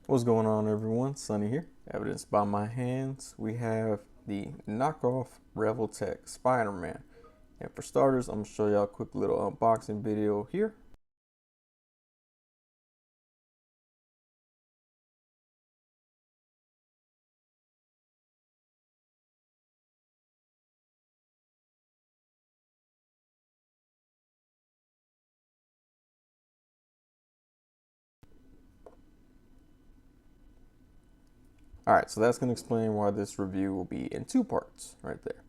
What's going on, everyone? Sunny here. Evidenced by my hands, we have the knockoff Relvotech Spider-Man. And for starters, I'm going to show y'all a quick little unboxing video here. Alright, so that's going to explain why this review will be in two parts right there.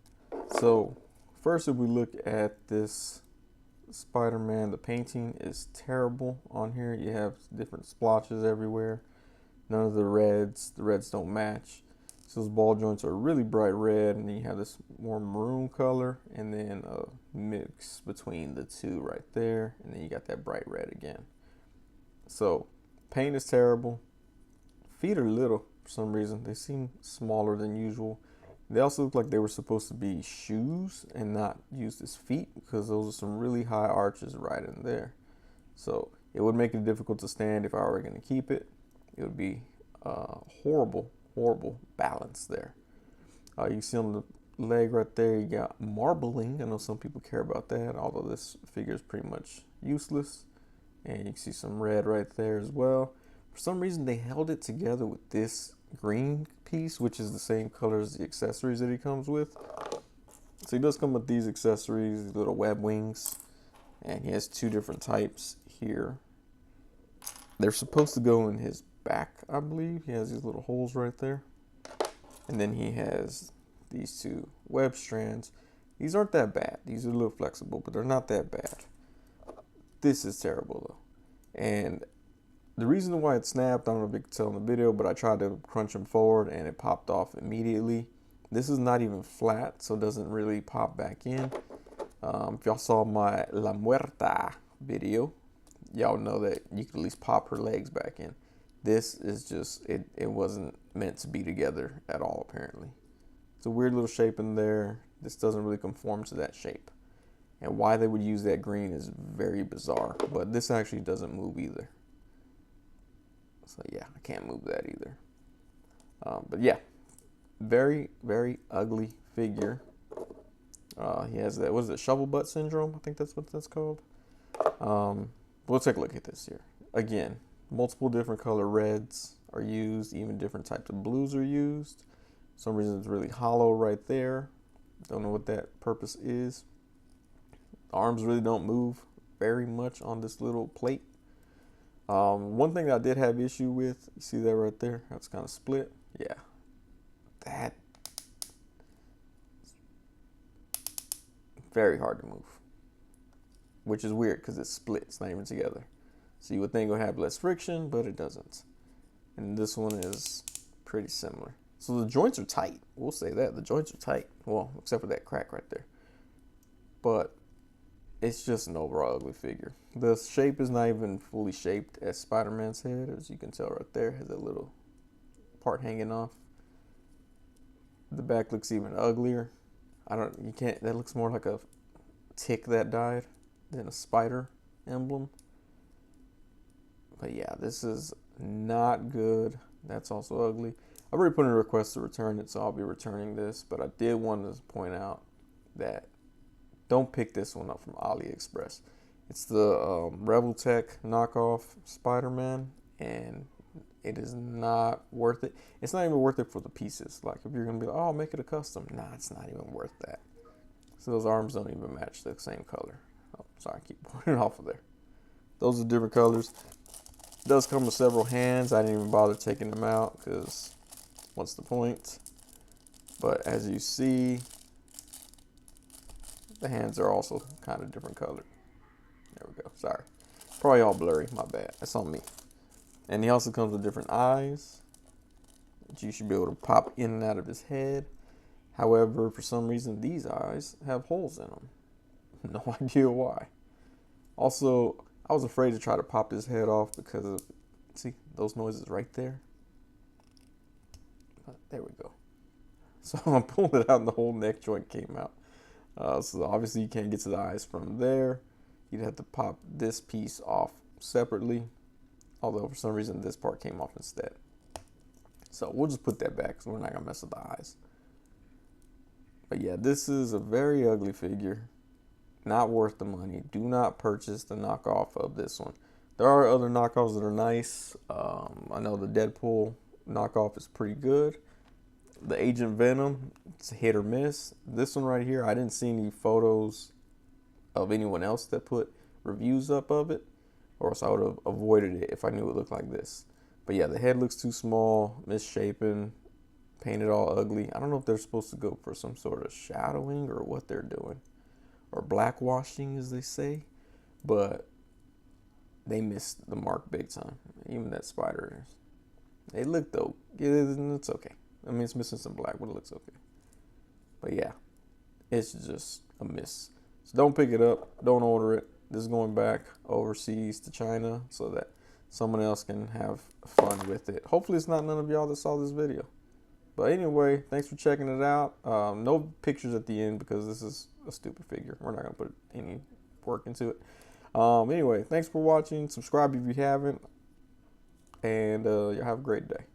So, first, if we look at this Spider-Man, the painting is terrible on here. You have different splotches everywhere. None of the reds don't match. So those ball joints are really bright red, and then you have this more maroon color, and then a mix between the two right there, and then you got that bright red again. So paint is terrible. Feet are little for some reason. They seem smaller than usual. They also look like they were supposed to be shoes and not used as feet, because those are some really high arches right in there. So it would make it difficult to stand if I were going to keep it. It would be horrible balance there. You can see on the leg right there, you got marbling. I know some people care about that, although this figure is pretty much useless. And you can see some red right there as well. For some reason, they held it together with this green piece, which is the same color as the accessories that he comes with. So he does come with these accessories, these little web wings, and he has two different types here. They're supposed to go in his back, I believe. He has these little holes right there. And then he has these two web strands. These aren't that bad. These are a little flexible, but they're not that bad. This is terrible though. And the reason why it snapped, I don't know if you can tell in the video, but I tried to crunch them forward and it popped off immediately. This is not even flat, so it doesn't really pop back in. If y'all saw my La Muerta video, y'all know that you can at least pop her legs back in. This is just, it wasn't meant to be together at all, apparently. It's a weird little shape in there. This doesn't really conform to that shape. And why they would use that green is very bizarre. But this actually doesn't move either. So yeah, I can't move that either. But yeah, very ugly figure. He has that, what is it, shovel butt syndrome? I think that's what that's called. We'll take a look at this here. Again, multiple different color reds are used, even different types of blues are used. For some reason it's really hollow right there. Don't know what that purpose is. The arms really don't move very much on this little plate. One thing that I did have issue with, you see that right there? That's kind of split. Yeah, that very hard to move, which is weird because it's split. It's not even together. So you would think it would have less friction, but it doesn't. And this one is pretty similar. So the joints are tight. We'll say that. The joints are tight. Well, except for that crack right there. But it's just an overall ugly figure. The shape is not even fully shaped as Spider-Man's head, as you can tell right there. It has a little part hanging off. The back looks even uglier. That looks more like a tick that died than a spider emblem. But yeah, this is not good. That's also ugly. I've already put in a request to return it, so I'll be returning this. But I did want to point out that don't pick this one up from AliExpress. It's the Relvotech knockoff Spider-Man, and it is not worth it. It's not even worth it for the pieces. Like if you're gonna be like, oh, I'll make it a custom. Nah, it's not even worth that. So those arms don't even match the same color. Oh, sorry, I keep pulling it off of there. Those are different colors. It does come with several hands. I didn't even bother taking them out because what's the point? But as you see, the hands are also kind of different color. There we go. Sorry. Probably all blurry. My bad. That's on me. And he also comes with different eyes that you should be able to pop in and out of his head. However, for some reason, these eyes have holes in them. No idea why. Also, I was afraid to try to pop his head off because of, see, those noises right there. But there we go. So I pulled it out and the whole neck joint came out. So obviously you can't get to the eyes from there. You'd have to pop this piece off separately. although for some reason this part came off instead. So we'll just put that back because we're not gonna mess with the eyes. But yeah, this is a very ugly figure. Not worth the money. Do not purchase the knockoff of this one. There are other knockoffs that are nice. I know the Deadpool knockoff is pretty good. The Agent Venom, it's a hit or miss. This one right here, I didn't see any photos of anyone else that put reviews up of it, or else I would have avoided it if I knew it looked like this. But yeah, the head looks too small, misshapen, painted all ugly. I don't know if they're supposed to go for some sort of shadowing or what they're doing, or blackwashing as they say, but they missed the mark big time. Even that spider, it looked dope. It's okay. I mean, it's missing some black, but it looks okay. But yeah, it's just a miss. So don't pick it up. Don't order it. This is going back overseas to China so that someone else can have fun with it. Hopefully it's not none of y'all that saw this video. But anyway, thanks for checking it out. No pictures at the end because this is a stupid figure. We're not going to put any work into it. Anyway, thanks for watching. Subscribe if you haven't. And y'all have a great day.